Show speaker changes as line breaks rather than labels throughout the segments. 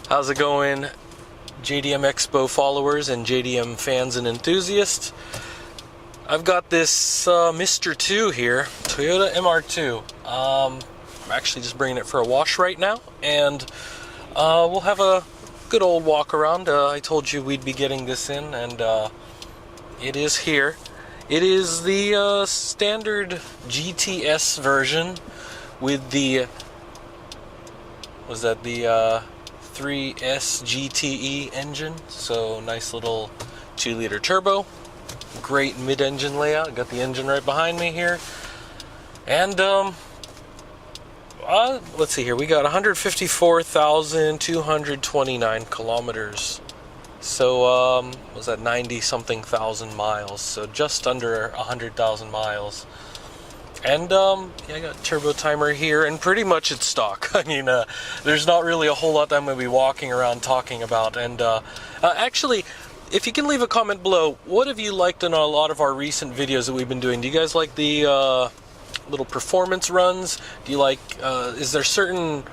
How's it going, JDM EXPO followers and JDM fans and enthusiasts? I've got this Mr. 2 here, Toyota MR2. I'm actually just bringing it for a wash right now, and we'll have a good old walk around. I told you we'd be getting this in, and it is here. It is the standard GT-S version with the, was that the 3S GTE engine? So nice little 2-liter turbo. Great mid-engine layout. Got the engine right behind me here. And let's see here. We got 154,229 kilometers. So was that 90-something thousand miles? So just under 100,000 miles. And yeah, I got turbo timer here, and pretty much it's stock. I mean, there's not really a whole lot that I'm going to be walking around talking about. And actually, if you can leave a comment below, what have you liked in a lot of our recent videos that we've been doing? Do you guys like the little performance runs? Do you like, is there certain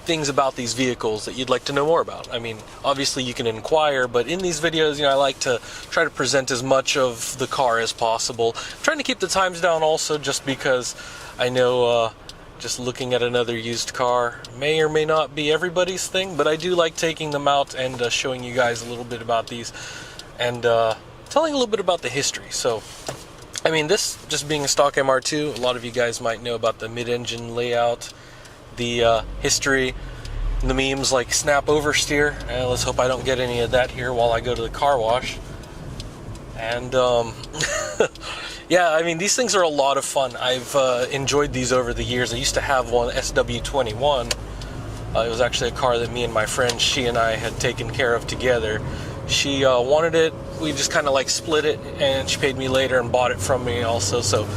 things about these vehicles that you'd like to know more about? I mean, obviously you can inquire, but in these videos, you know, I like to try to present as much of the car as possible. I'm trying to keep the times down also, just because I know just looking at another used car may or may not be everybody's thing, but I do like taking them out and showing you guys a little bit about these and telling a little bit about the history. So, I mean, this just being a stock MR2, a lot of you guys might know about the mid-engine layout, the history, the memes like snap oversteer. Let's hope I don't get any of that here while I go to the car wash. And yeah, I mean, these things are a lot of fun. I've enjoyed these over the years. I used to have one, SW21. It was actually a car that me and my friend, she and I had taken care of together. She wanted it. We just kind of like split it, and she paid me later and bought it from me also. So,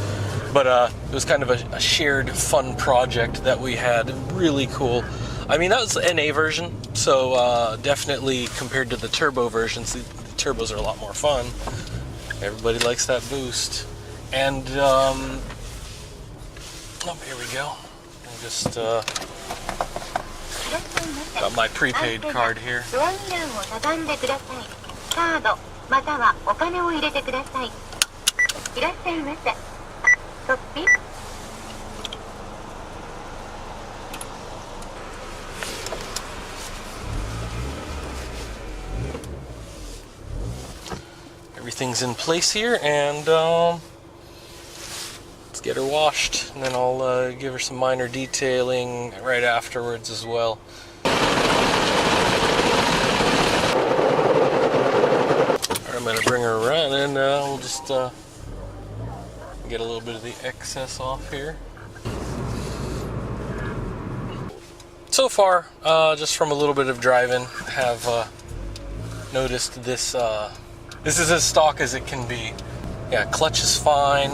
but it was kind of a shared fun project that we had. Really cool. I mean, that was the NA version, so definitely compared to the turbo versions, the turbos are a lot more fun. Everybody likes that boost. And oh, here we go. I just got my prepaid card here. Everything's in place here, and let's get her washed, and then I'll give her some minor detailing right afterwards as well. I'm going to bring her around, and we'll just get a little bit of the excess off here. So far, just from a little bit of driving, have noticed this. This is as stock as it can be. Yeah, clutch is fine.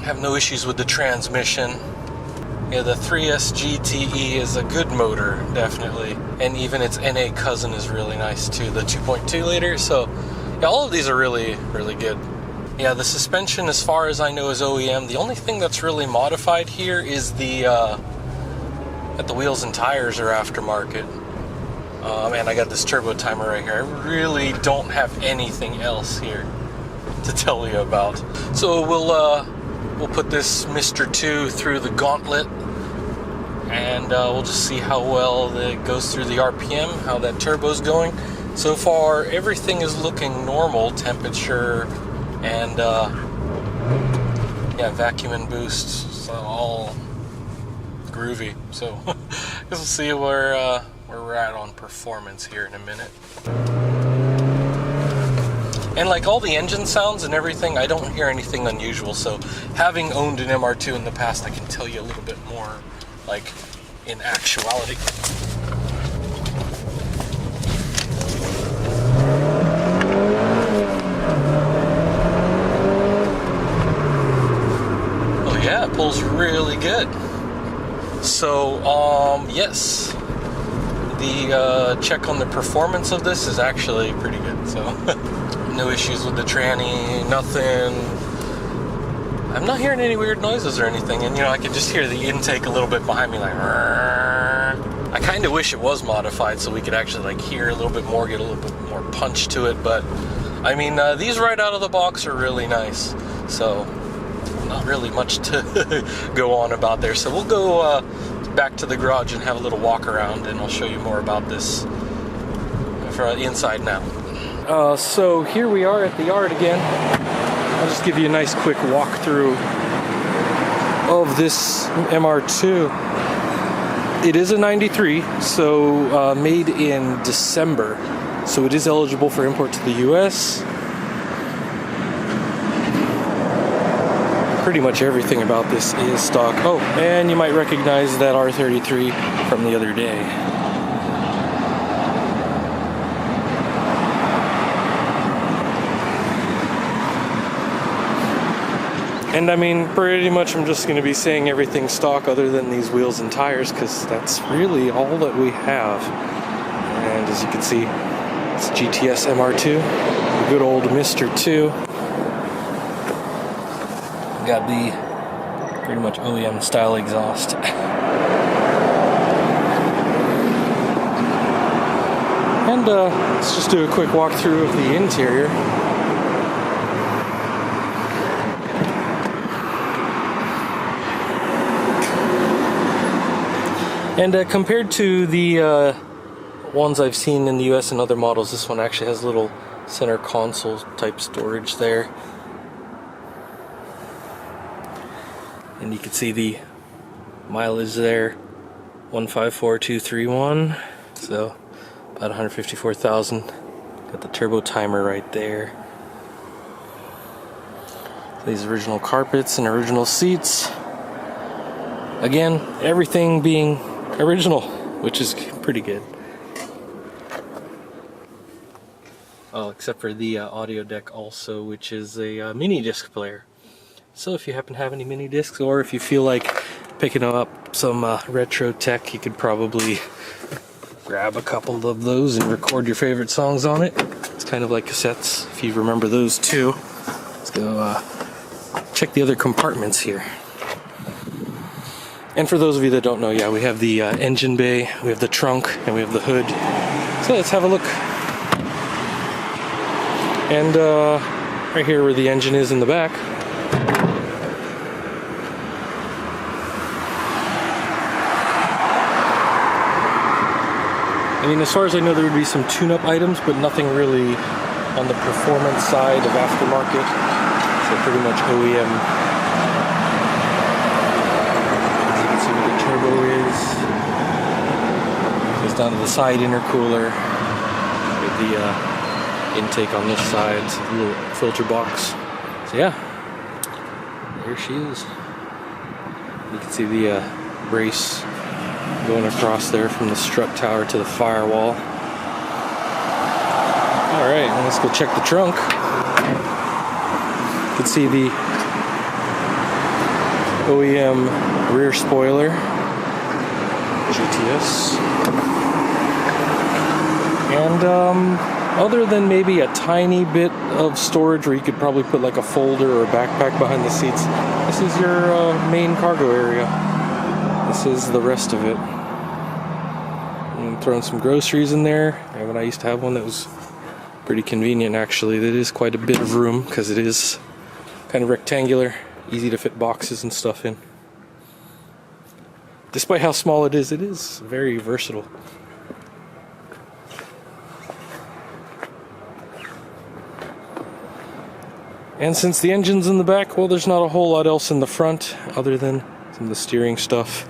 Have no issues with the transmission. Yeah, the 3S GTE is a good motor, definitely. And even its NA cousin is really nice too, the 2.2 liter. So, yeah, all of these are really, really good. Yeah, the suspension, as far as I know, is OEM. The only thing that's really modified here is that the wheels and tires are aftermarket. Man, I got this turbo timer right here. I really don't have anything else here to tell you about. So we'll put this Mr. 2 through the gauntlet, and we'll just see how well it goes through the RPM, how that turbo's going. So far, everything is looking normal, temperature, and yeah, vacuum and boost, so all groovy. So we'll see where we're at on performance here in a minute. And like all the engine sounds and everything, I don't hear anything unusual. So having owned an MR2 in the past, I can tell you a little bit more, like, in actuality. Oh yeah, it pulls really good. So, yes. The check on the performance of this is actually pretty good, so no issues with the tranny, nothing. I'm not hearing any weird noises or anything, and you know, I can just hear the intake a little bit behind me, like, I kind of wish it was modified so we could actually like hear a little bit more, get a little bit more punch to it, but I mean, these right out of the box are really nice, so not really much to go on about there. So we'll go back to the garage and have a little walk around, and I'll show you more about this from the inside now. So here we are at the yard again. I'll just give you a nice quick walkthrough of this MR2. It is a 93, so made in December, so it is eligible for import to the US. Pretty much everything about this is stock. Oh, and you might recognize that R33 from the other day. And I mean, pretty much I'm just going to be saying everything stock other than these wheels and tires, because that's really all that we have. And as you can see, it's GT-S MR2, the good old Mr. 2. Got the pretty much OEM style exhaust. And let's just do a quick walkthrough of the interior. And compared to the ones I've seen in the US and other models, this one actually has a little center console type storage there. And you can see the mileage there, 154,231, so about 154,000. Got the turbo timer right there. These original carpets and original seats. Again, everything being original, which is pretty good. Oh, except for the audio deck also, which is a mini disc player. So if you happen to have any mini discs, or if you feel like picking up some retro tech, you could probably grab a couple of those and record your favorite songs on it. It's kind of like cassettes, if you remember those too. Let's go check the other compartments here. And for those of you that don't know, yeah, we have the engine bay, we have the trunk, and we have the hood. So let's have a look. And right here where the engine is in the back. I mean, as far as I know, there would be some tune-up items, but nothing really on the performance side of aftermarket. So pretty much OEM. Turbo is. Goes down to the side intercooler with the intake on this side, a little filter box. So yeah, there she is. You can see the brace going across there from the strut tower to the firewall. Alright, let's go check the trunk. You can see the OEM rear spoiler, GT-S. And other than maybe a tiny bit of storage where you could probably put like a folder or a backpack behind the seats, this is your main cargo area. This is the rest of it. I'm throwing some groceries in there. And when I used to have one, that was pretty convenient actually. That is quite a bit of room because it is kind of rectangular, easy to fit boxes and stuff in. Despite how small it is very versatile. And since the engine's in the back, well, there's not a whole lot else in the front other than some of the steering stuff.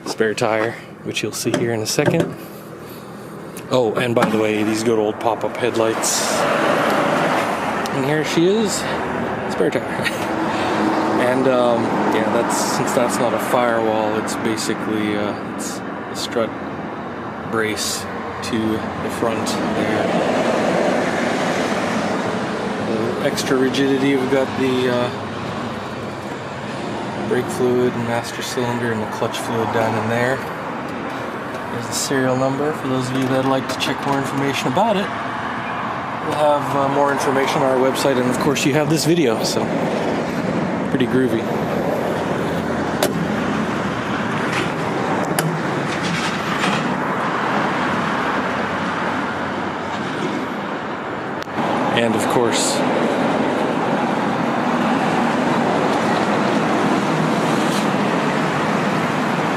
Spare tire, which you'll see here in a second. Oh, and by the way, these good old pop-up headlights. And here she is, spare tire. And yeah, since that's not a firewall, it's basically it's a strut brace to the front there. Extra rigidity, we've got the brake fluid and master cylinder and the clutch fluid down in there. There's the serial number for those of you that would like to check more information about it. We'll have more information on our website, and of course you have this video, so pretty groovy. and of course,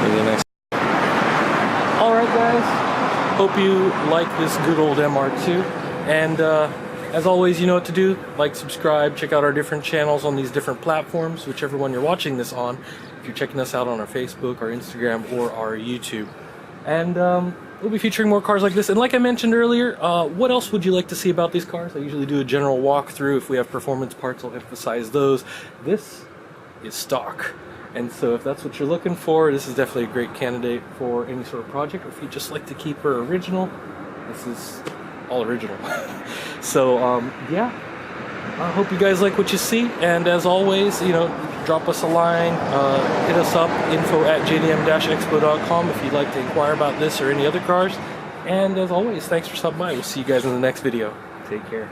really nice. Alright guys, hope you like this good old MR2, and as always, you know what to do. Like, subscribe, check out our different channels on these different platforms, whichever one you're watching this on, if you're checking us out on our Facebook, our Instagram, or our YouTube. And we'll be featuring more cars like this. And like I mentioned earlier, what else would you like to see about these cars? I usually do a general walkthrough. If we have performance parts, I'll emphasize those. This is stock. And so if that's what you're looking for, this is definitely a great candidate for any sort of project. Or if you just like to keep her original, this is all original. So yeah, I hope you guys like what you see, and as always, you know, drop us a line, hit us up, info@jdm-expo.com if you'd like to inquire about this or any other cars. And as always, thanks for stopping by. We'll see you guys in the next video. Take care.